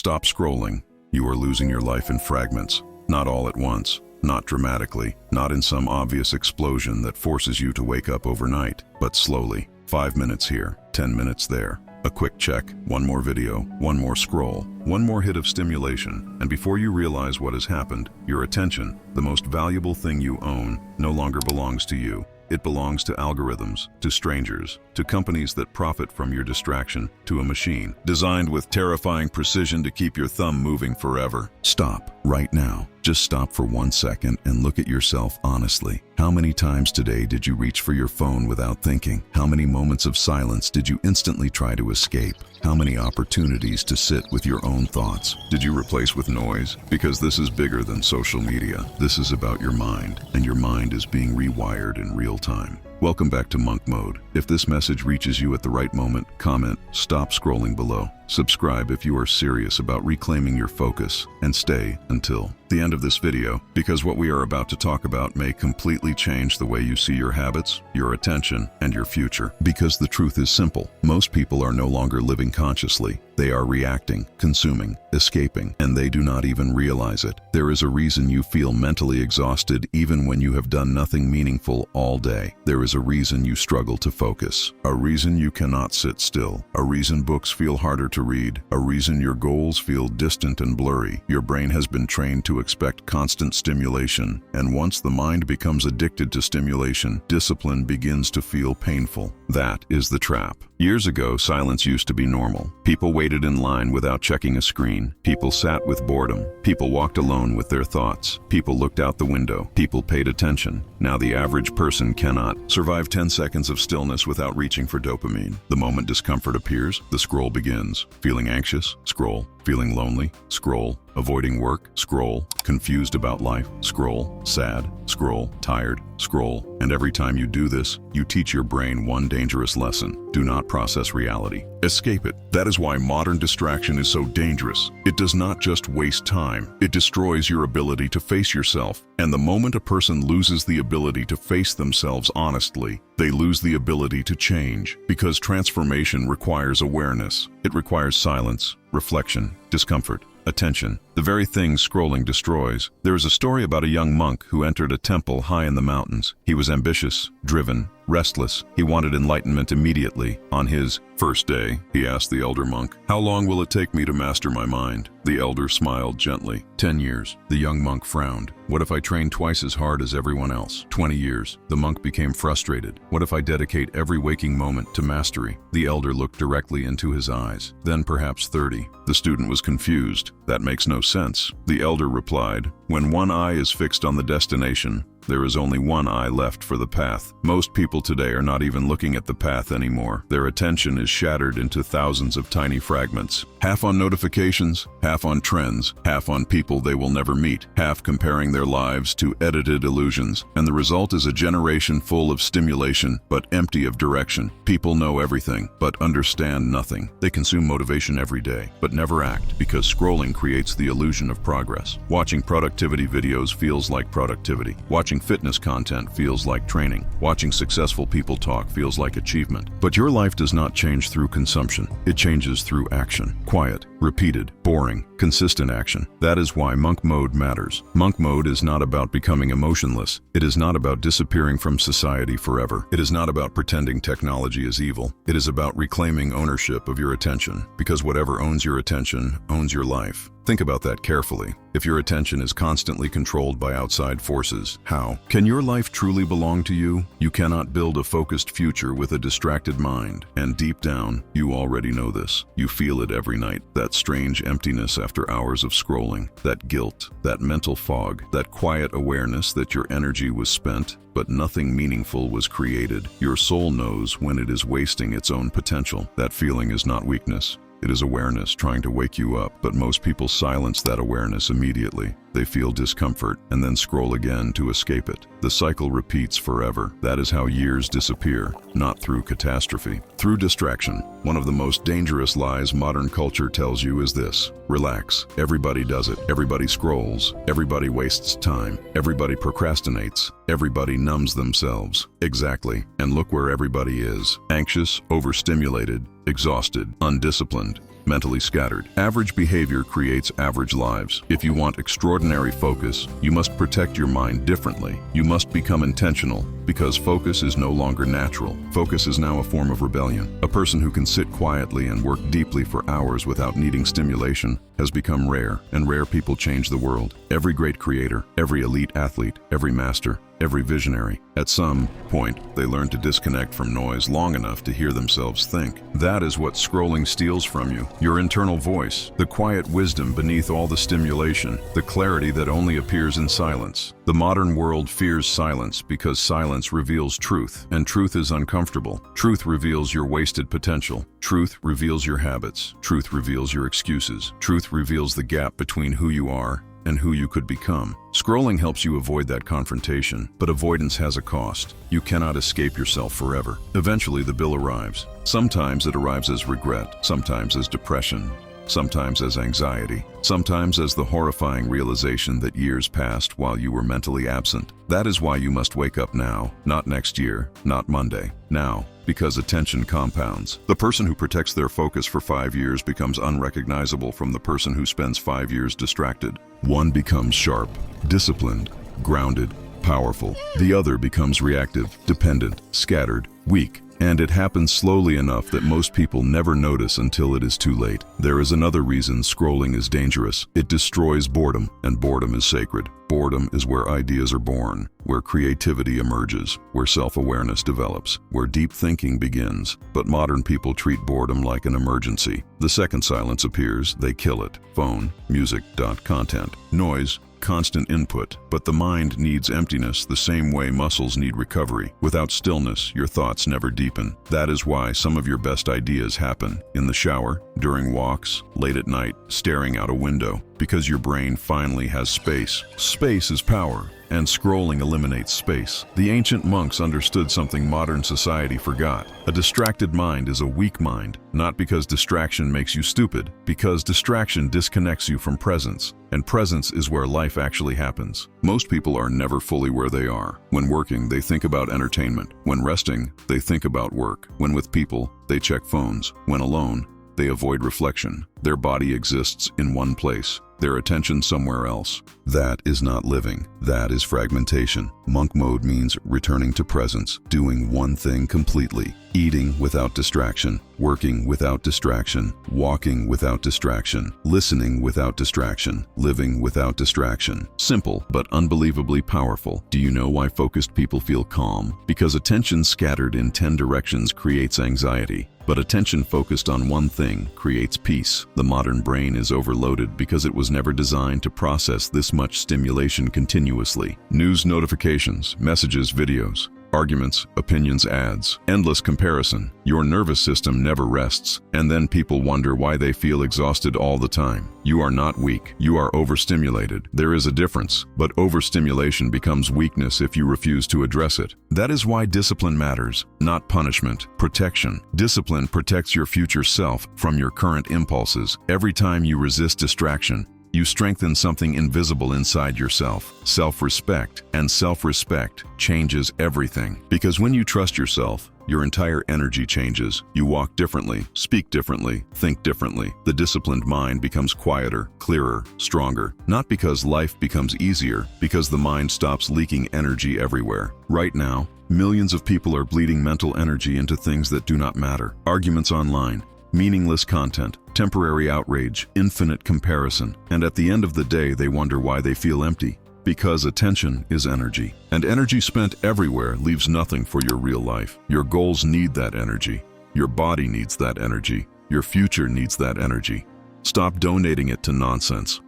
Stop scrolling. You are losing your life in fragments. Not all at once, not dramatically, not in some obvious explosion that forces you to wake up overnight, but slowly. 5 minutes here, 10 minutes there. A quick check, one more video, one more scroll, one more hit of stimulation, and before you realize what has happened, your attention, the most valuable thing you own, no longer belongs to you. It belongs to algorithms, to strangers, to companies that profit from your distraction, to a machine designed with terrifying precision to keep your thumb moving forever. Stop right now. Just stop for 1 second and look at yourself honestly. How many times today did you reach for your phone without thinking? How many moments of silence did you instantly try to escape? How many opportunities to sit with your own thoughts did you replace with noise? Because this is bigger than social media. This is about your mind, and your mind is being rewired in real time. Welcome back to Monk Mode. If this message reaches you at the right moment, comment, stop scrolling below. Subscribe if you are serious about reclaiming your focus, and stay until the end of this video, because what we are about to talk about may completely change the way you see your habits, your attention, and your future. Because the truth is simple. Most people are no longer living consciously. They are reacting, consuming, escaping, and they do not even realize it. There is a reason you feel mentally exhausted even when you have done nothing meaningful all day. There is a reason you struggle to focus, a reason you cannot sit still, a reason books feel harder to read, a reason your goals feel distant and blurry. Your brain has been trained to expect constant stimulation, and once the mind becomes addicted to stimulation, discipline begins to feel painful. That is the trap. Years ago, silence used to be normal. People waited in line without checking a screen. People sat with boredom. People walked alone with their thoughts. People looked out the window. People paid attention. Now the average person cannot survive 10 seconds of stillness without reaching for dopamine. The moment discomfort appears, the scroll begins. Feeling anxious? Scroll. Feeling lonely? Scroll. Avoiding work? Scroll. Confused about life? Scroll. Sad? Scroll. Tired? Scroll. And every time you do this, you teach your brain one dangerous lesson. Do not process reality. Escape it. That is why modern distraction is so dangerous. It does not just waste time. It destroys your ability to face yourself. And the moment a person loses the ability to face themselves honestly, they lose the ability to change. Because transformation requires awareness. It requires silence, reflection, discomfort, attention, the very things scrolling destroys. There is a story about a young monk who entered a temple high in the mountains. He was ambitious, driven, restless. He wanted enlightenment immediately. On his first day, he asked the elder monk, "How long will it take me to master my mind?" The elder smiled gently. 10 years. The young monk frowned. What if I train twice as hard as everyone else? 20 years. The monk became frustrated. What if I dedicate every waking moment to mastery? The elder looked directly into his eyes. Then perhaps 30. The student was confused. That makes no sense. The elder replied, "When one eye is fixed on the destination, there is only one eye left for the path." Most people today are not even looking at the path anymore. Their attention is shattered into thousands of tiny fragments. Half on notifications, half on trends, half on people they will never meet, half comparing their lives to edited illusions. And the result is a generation full of stimulation, but empty of direction. People know everything, but understand nothing. They consume motivation every day, but never act, because scrolling creates the illusion of progress. Watching productivity videos feels like productivity. Watching fitness content feels like training. Watching successful people talk feels like achievement. But your life does not change through consumption. It changes through action. Quiet, repeated, boring, consistent action. That is why Monk Mode matters. Monk Mode is not about becoming emotionless. It is not about disappearing from society forever. It is not about pretending technology is evil. It is about reclaiming ownership of your attention. Because whatever owns your attention owns your life. Think about that carefully. If your attention is constantly controlled by outside forces, how can your life truly belong to you? You cannot build a focused future with a distracted mind. And deep down, you already know this. You feel it every night. That strange emptiness after hours of scrolling. That guilt, that mental fog, that quiet awareness that your energy was spent, but nothing meaningful was created. Your soul knows when it is wasting its own potential. That feeling is not weakness. It is awareness trying to wake you up, but most people silence that awareness immediately. They feel discomfort and then scroll again to escape it. The cycle repeats forever. That is how years disappear, not through catastrophe, through distraction. One of the most dangerous lies modern culture tells you is this: relax. Everybody does it. Everybody scrolls. Everybody wastes time. Everybody procrastinates. Everybody numbs themselves. Exactly. And look where everybody is: anxious, overstimulated, exhausted, undisciplined. mentally scattered. Average behavior creates average lives. If you want extraordinary focus, you must protect your mind differently. You must become intentional, because focus is no longer natural. Focus is now a form of rebellion. A person who can sit quietly and work deeply for hours without needing stimulation has become rare, and rare people change the world. Every great creator, every elite athlete, every master, every visionary, at some point, they learn to disconnect from noise long enough to hear themselves think. That is what scrolling steals from you. Your internal voice, the quiet wisdom beneath all the stimulation, the clarity that only appears in silence. The modern world fears silence because silence reveals truth, and truth is uncomfortable. Truth reveals your wasted potential. Truth reveals your habits. Truth reveals your excuses. Truth reveals the gap between who you are and who you could become. Scrolling helps you avoid that confrontation, but avoidance has a cost. You cannot escape yourself forever. Eventually the bill arrives. Sometimes it arrives as regret, sometimes as depression, sometimes as anxiety, sometimes as the horrifying realization that years passed while you were mentally absent. That is why you must wake up now, not next year, not Monday, now. Because attention compounds. The person who protects their focus for 5 years becomes unrecognizable from the person who spends 5 years distracted. One becomes sharp, disciplined, grounded, powerful. The other becomes reactive, dependent, scattered, weak. And it happens slowly enough that most people never notice until it is too late. There is another reason scrolling is dangerous. It destroys boredom, and boredom is sacred. Boredom is where ideas are born, where creativity emerges, where self-awareness develops, where deep thinking begins. But modern people treat boredom like an emergency. The second silence appears, they kill it. Phone, music, content, noise, constant input. But the mind needs emptiness the same way muscles need recovery. Without stillness, your thoughts never deepen. That is why some of your best ideas happen in the shower, during walks, late at night, staring out a window. Because your brain finally has space. Space is power, and scrolling eliminates space. The ancient monks understood something modern society forgot. A distracted mind is a weak mind, not because distraction makes you stupid, because distraction disconnects you from presence. And presence is where life actually happens. Most people are never fully where they are. When working, they think about entertainment. When resting, they think about work. When with people, they check phones. When alone, they avoid reflection. Their body exists in one place, their attention somewhere else. That is not living. That is fragmentation. Monk mode means returning to presence, doing one thing completely, eating without distraction, working without distraction, walking without distraction, listening without distraction, living without distraction. Simple, but unbelievably powerful. Do you know why focused people feel calm? Because attention scattered in 10 directions creates anxiety. But attention focused on one thing creates peace. The modern brain is overloaded because it was never designed to process this much stimulation continuously. News notifications, messages, videos, arguments, opinions, ads, endless comparison. Your nervous system never rests, and then people wonder why they feel exhausted all the time. You are not weak. You are overstimulated. There is a difference, but overstimulation becomes weakness if you refuse to address it. That is why discipline matters, not punishment, protection. Discipline protects your future self from your current impulses. Every time you resist distraction, you strengthen something invisible inside yourself, self-respect, and self-respect changes everything. Because when you trust yourself, your entire energy changes. You walk differently, speak differently, think differently. The disciplined mind becomes quieter, clearer, stronger. Not because life becomes easier, because the mind stops leaking energy everywhere. Right now, millions of people are bleeding mental energy into things that do not matter. Arguments online, meaningless content, temporary outrage, infinite comparison, and at the end of the day they wonder why they feel empty. Because attention is energy, and energy spent everywhere leaves nothing for your real life. Your goals need that energy. Your body needs that energy. Your future needs that energy. Stop donating it to nonsense.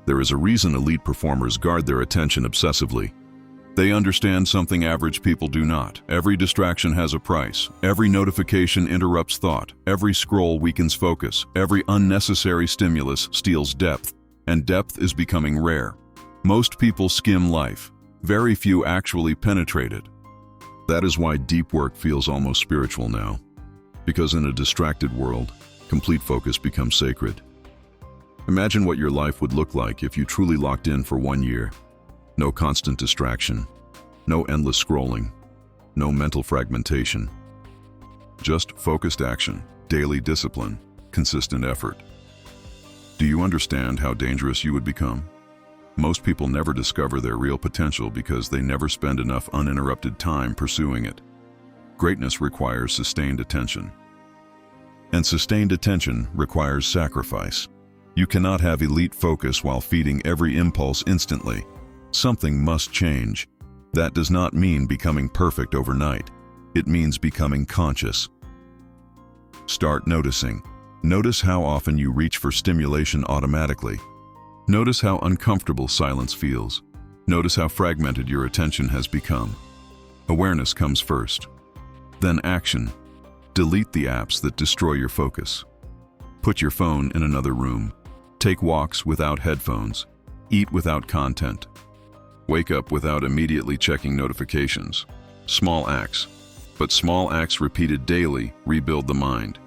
There is a reason elite performers guard their attention obsessively. They understand something average people do not. Every distraction has a price. Every notification interrupts thought. Every scroll weakens focus. Every unnecessary stimulus steals depth, and depth is becoming rare. Most people skim life. Very few actually penetrate it. That is why deep work feels almost spiritual now. Because in a distracted world, complete focus becomes sacred. Imagine what your life would look like if you truly locked in for 1 year. No constant distraction, no endless scrolling, no mental fragmentation. Just focused action, daily discipline, consistent effort. Do you understand how dangerous you would become? Most people never discover their real potential because they never spend enough uninterrupted time pursuing it. Greatness requires sustained attention. And sustained attention requires sacrifice. You cannot have elite focus while feeding every impulse instantly. Something must change. That does not mean becoming perfect overnight. It means becoming conscious. Start noticing. Notice how often you reach for stimulation automatically. Notice how uncomfortable silence feels. Notice how fragmented your attention has become. Awareness comes first. Then action. Delete the apps that destroy your focus. Put your phone in another room. Take walks without headphones. Eat without content. Wake up without immediately checking notifications. Small acts. But small acts repeated daily rebuild the mind.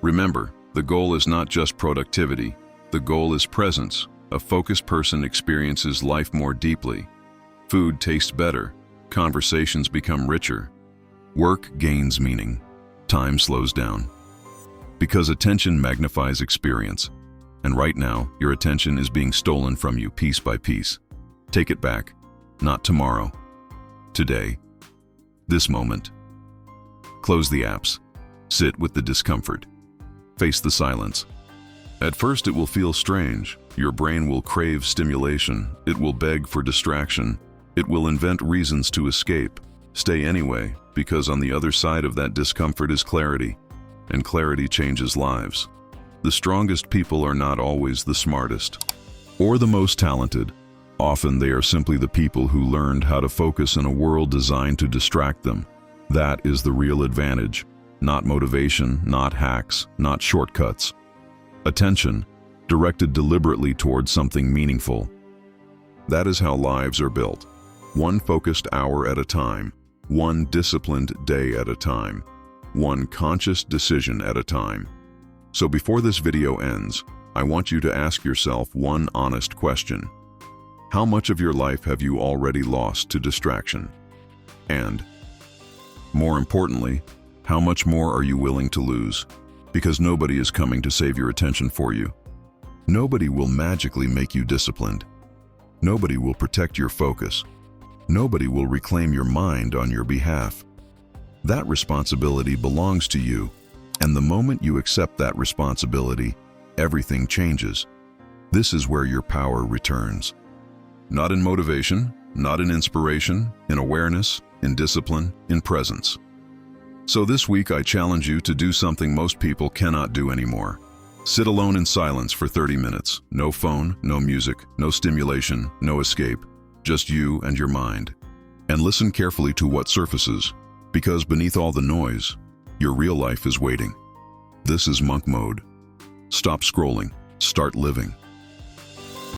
Remember, the goal is not just productivity. The goal is presence. A focused person experiences life more deeply. Food tastes better. Conversations become richer. Work gains meaning. Time slows down. Because attention magnifies experience. And right now, your attention is being stolen from you piece by piece. Take it back. Not tomorrow. Today. This moment. Close the apps. Sit with the discomfort. Face the silence. At first it will feel strange. Your brain will crave stimulation. It will beg for distraction. It will invent reasons to escape. Stay anyway, because on the other side of that discomfort is clarity. And clarity changes lives. The strongest people are not always the smartest or the most talented. Often they are simply the people who learned how to focus in a world designed to distract them. That is the real advantage. Not motivation, not hacks, not shortcuts. Attention, directed deliberately towards something meaningful. That is how lives are built. One focused hour at a time. One disciplined day at a time. One conscious decision at a time. So before this video ends, I want you to ask yourself one honest question. How much of your life have you already lost to distraction? And, more importantly, how much more are you willing to lose? Because nobody is coming to save your attention for you. Nobody will magically make you disciplined. Nobody will protect your focus. Nobody will reclaim your mind on your behalf. That responsibility belongs to you, and the moment you accept that responsibility, everything changes. This is where your power returns. Not in motivation, not in inspiration, in awareness, in discipline, in presence. So this week I challenge you to do something most people cannot do anymore. Sit alone in silence for 30 minutes. No phone, no music, no stimulation, no escape. Just you and your mind. And listen carefully to what surfaces, because beneath all the noise, your real life is waiting. This is monk mode. Stop scrolling. Start living.